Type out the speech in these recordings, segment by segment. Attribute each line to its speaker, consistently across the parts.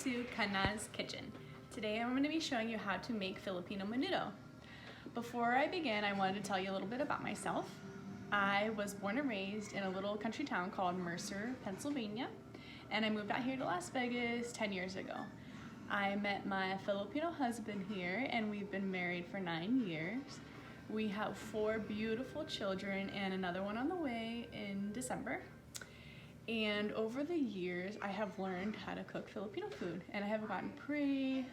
Speaker 1: to Kana's Kitchen. Today I'm going to be showing you how to make Filipino Menudo. Before I begin, I wanted to tell you a little bit about myself. I was born and raised in a little country town called Mercer, Pennsylvania, and I moved out here to Las Vegas 10 years ago. I met my Filipino husband here and we've been married for 9 years. We have 4 beautiful children and another one on the way in December. And over the years, I have learned how to cook Filipino food, and I have gotten pretty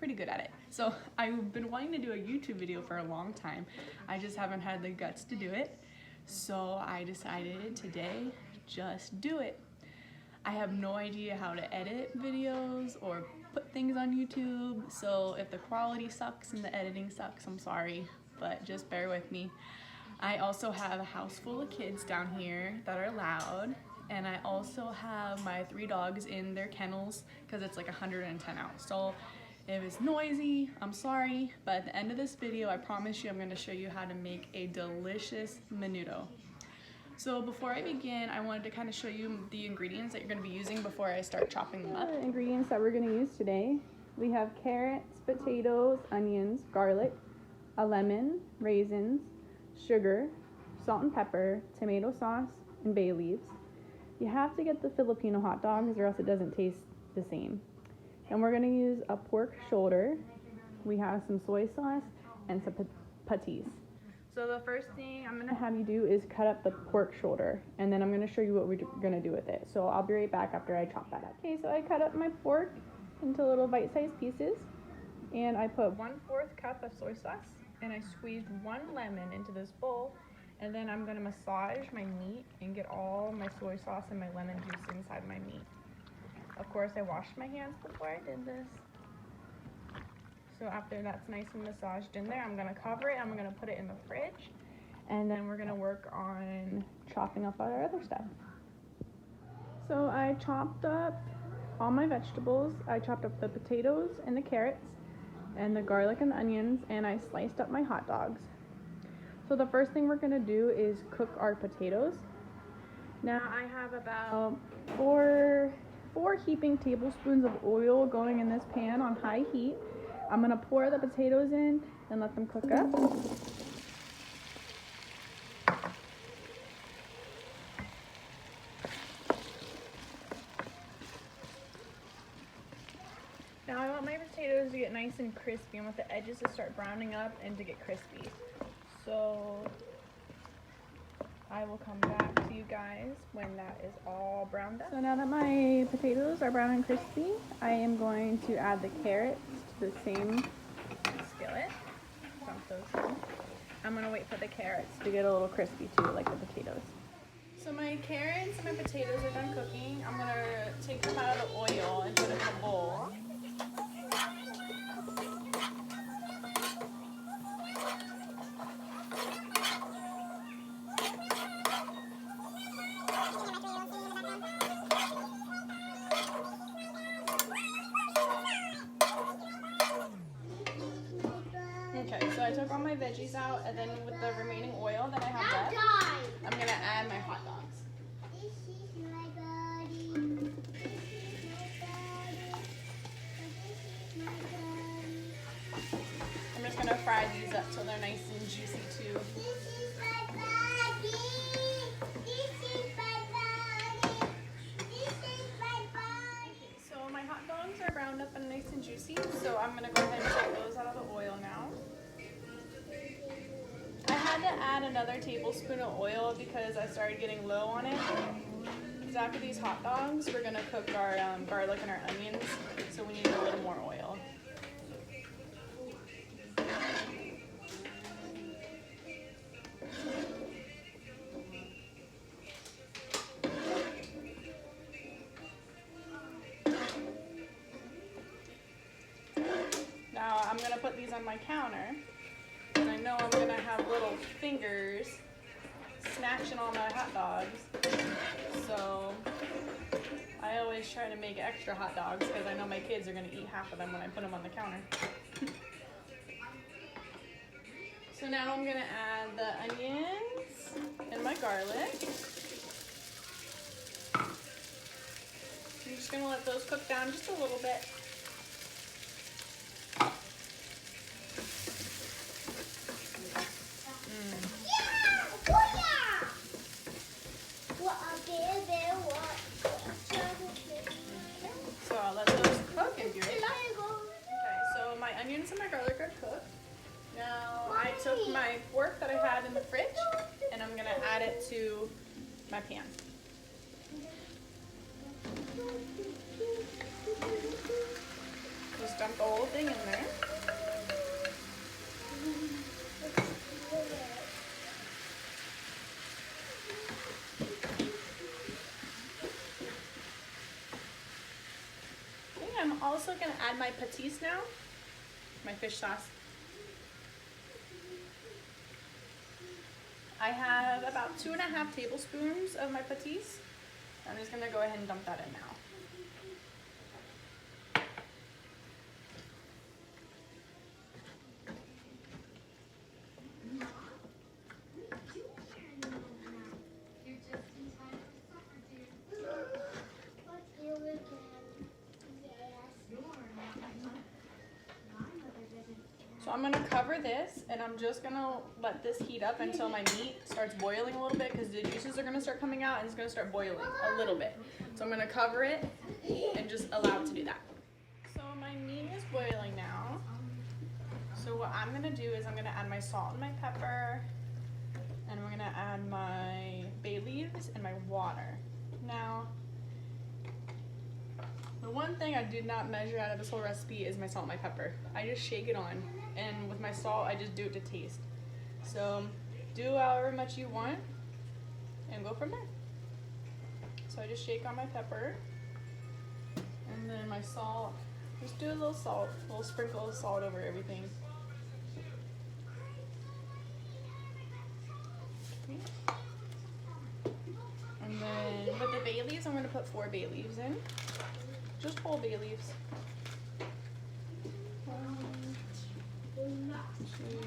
Speaker 1: good at it. So I've been wanting to do a YouTube video for a long time. I just haven't had the guts to do it. So I decided today, just do it. I have no idea how to edit videos or put things on YouTube. So if the quality sucks and the editing sucks, I'm sorry, but just bear with me. I also have a house full of kids down here that are loud. And I also have my 3 dogs in their kennels because it's like 110 out. So if it's noisy, I'm sorry, but at the end of this video, I promise you I'm going to show you how to make a delicious menudo. So before I begin, I wanted to kind of show you the ingredients that you're going to be using before I start chopping them up.
Speaker 2: The ingredients that we're going to use today, we have carrots, potatoes, onions, garlic, a lemon, raisins, sugar, salt and pepper, tomato sauce, and bay leaves. You have to get the Filipino hot dogs or else it doesn't taste the same. And we're going to use a pork shoulder. We have some soy sauce and some patis. So the first thing I'm going to have you do is cut up the pork shoulder, and then I'm going to show you what we're going to do with it. So I'll be right back after I chop that up. Okay, so I cut up my pork into little bite-sized pieces, and I put 1/4 cup of soy sauce, and I squeezed 1 lemon into this bowl. And then I'm going to massage my meat and get all my soy sauce and my lemon juice inside my meat. Of course, I washed my hands before I did this. So after that's nice and massaged in there, I'm going to cover it. I'm going to put it in the fridge. And then we're going to work on chopping up our other stuff. So I chopped up all my vegetables. I chopped up the potatoes and the carrots and the garlic and the onions, and I sliced up my hot dogs. So the first thing we're going to do is cook our potatoes. Now I have about four heaping tablespoons of oil going in this pan on high heat. I'm going to pour the potatoes in and let them cook up. Now I want my potatoes to get nice and crispy. I want the edges to start browning up and to get crispy. So I will come back to you guys when that is all browned up. So now that my potatoes are brown and crispy, I am going to add the carrots to the same skillet. Dump those in. I'm going to wait for the carrots to get a little crispy too, like the potatoes. So my carrots and my potatoes are done cooking. I'm going to take them out of the oil and put it in a bowl. Okay, so I took all my veggies out, and then with the remaining oil that I have left, I'm going to add my hot dogs.
Speaker 3: This is my body. This is my body. This is my body.
Speaker 1: I'm just going to fry these up till they're nice and juicy too.
Speaker 3: This is my body. This is my body. This is my body.
Speaker 1: So my hot dogs are browned up and nice and juicy, so I'm going to go ahead and take those out of the oil now. I had to add another tablespoon of oil because I started getting low on it. Because after these hot dogs, we're going to cook our garlic and our onions, so we need a little more oil. Now I'm going to put these on my counter, and I know I'm going to have little fingers snatching all my hot dogs, so I always try to make extra hot dogs because I know my kids are going to eat half of them when I put them on the counter. So now I'm going to add the onions and my garlic. just gonna let those cook down just a little bit. So I'll let those cook and be right back. Okay, so my onions and my garlic are cooked. Now I took my pork that I had in the fridge and I'm gonna add it to my pan. Just dump the whole thing in there. Okay, I'm also gonna add my patis now, my fish sauce. I have about 2.5 tablespoons of my patis. I'm just gonna go ahead and dump that in now. So I'm gonna cover this and I'm just gonna let this heat up until my meat starts boiling a little bit because the juices are gonna start coming out and it's gonna start boiling a little bit. So I'm gonna cover it and just allow it to do that. So my meat is boiling now. So what I'm gonna do is I'm gonna add my salt and my pepper and I'm gonna add my bay leaves and my water. Now, the one thing I did not measure out of this whole recipe is my salt and my pepper. I just shake it on, and with my salt, I just do it to taste. So do however much you want, and go from there. So I just shake on my pepper, and then my salt. Just do a little salt, a little sprinkle of salt over everything. And then with the bay leaves, I'm going to put 4 bay leaves in. Just whole bay leaves. 1, 2, 3,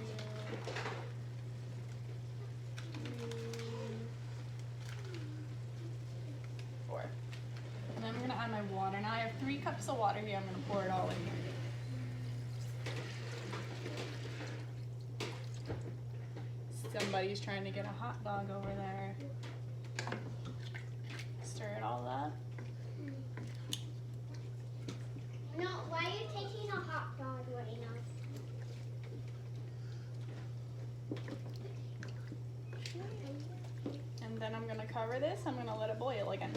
Speaker 1: 4. And then I'm going to add my water. Now I have 3 cups of water here. I'm going to pour it all in here. Somebody's trying to get a hot dog over there. Stir it all up.
Speaker 3: No, why are you taking a hot dog right now?
Speaker 1: And then I'm gonna cover this. I'm gonna let it boil again.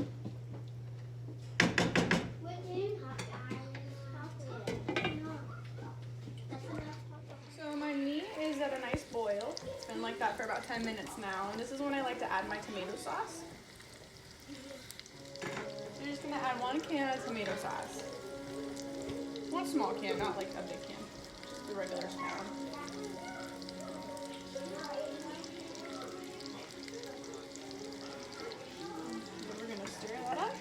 Speaker 3: We're doing hot dog.
Speaker 1: So my meat is at a nice boil. It's been like that for about 10 minutes now. And this is when I like to add my tomato sauce. I'm just gonna add 1 can of tomato sauce. 1 small can, not like a big can. Just the regular small one. We're gonna stir that up.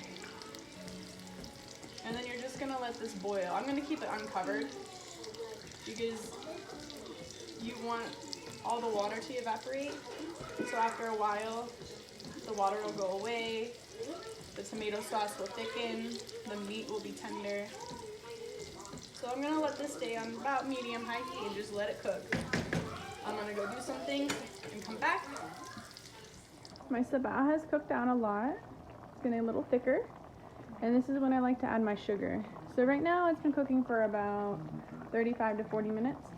Speaker 1: And then you're just gonna let this boil. I'm gonna keep it uncovered because you want all the water to evaporate. So after a while, the water will go away, the tomato sauce will thicken, the meat will be tender. So I'm gonna let this stay on about medium-high heat and just let it cook. I'm gonna go do something and come back.
Speaker 2: My sabah has cooked down a lot. It's getting a little thicker. And this is when I like to add my sugar. So right now it's been cooking for about 35 to 40 minutes.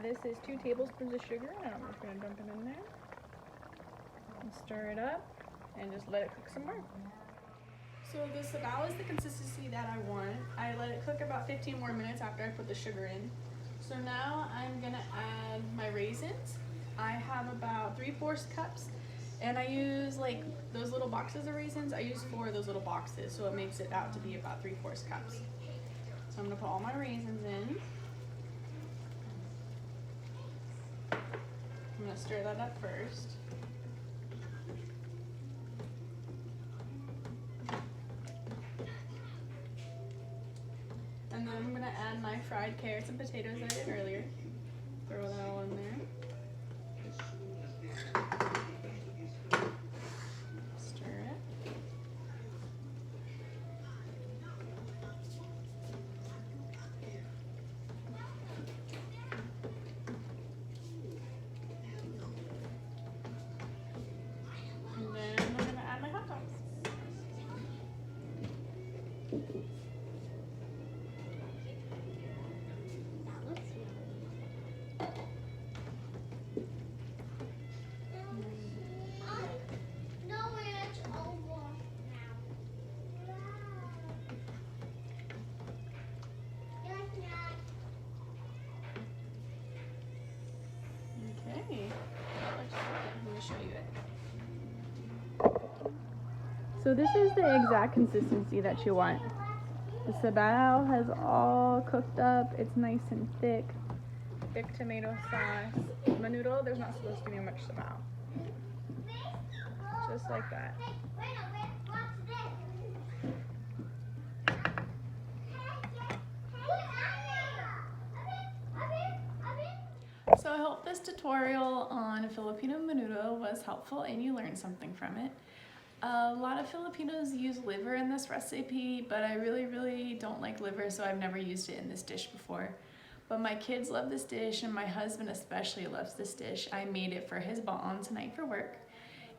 Speaker 2: This is 2 tablespoons of sugar, and I'm just gonna dump it in there. And stir it up and just let it cook some more.
Speaker 1: So the sabah is the consistency that I want. I let it cook about 15 more minutes after I put the sugar in. So now I'm gonna add my raisins. I have about 3/4 cups, and I use like those little boxes of raisins. I use 4 of those little boxes, so it makes it out to be about 3/4 cups. So I'm gonna put all my raisins in. I'm gonna stir that up first. And then I'm gonna add my fried carrots and potatoes that I did earlier. Throw that all in there. Stir it.
Speaker 2: So this is the exact consistency that you want. The sabaw has all cooked up. It's nice and thick. Thick tomato sauce. Menudo, there's not supposed to be much sabaw. Just like that.
Speaker 1: So I hope this tutorial on Filipino Menudo was helpful and you learned something from it. A lot of Filipinos use liver in this recipe, but I really don't like liver, so I've never used it in this dish before. But my kids love this dish, and my husband especially loves this dish. I made it for his baon tonight for work.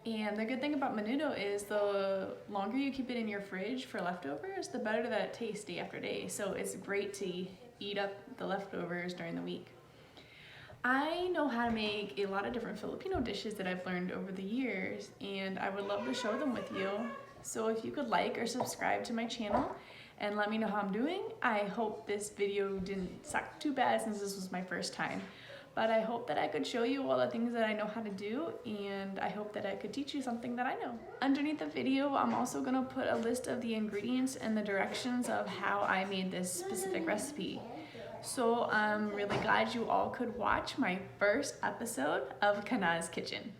Speaker 1: And the good thing about menudo is the longer you keep it in your fridge for leftovers, the better that it tastes day after day. So it's great to eat up the leftovers during the week. I know how to make a lot of different Filipino dishes that I've learned over the years, and I would love to show them with you. So if you could like or subscribe to my channel and let me know how I'm doing. I hope this video didn't suck too bad since this was my first time. But I hope that I could show you all the things that I know how to do, and I hope that I could teach you something that I know. Underneath the video, I'm also gonna put a list of the ingredients and the directions of how I made this specific recipe. So I'm really glad you all could watch my first episode of Kana's Kitchen.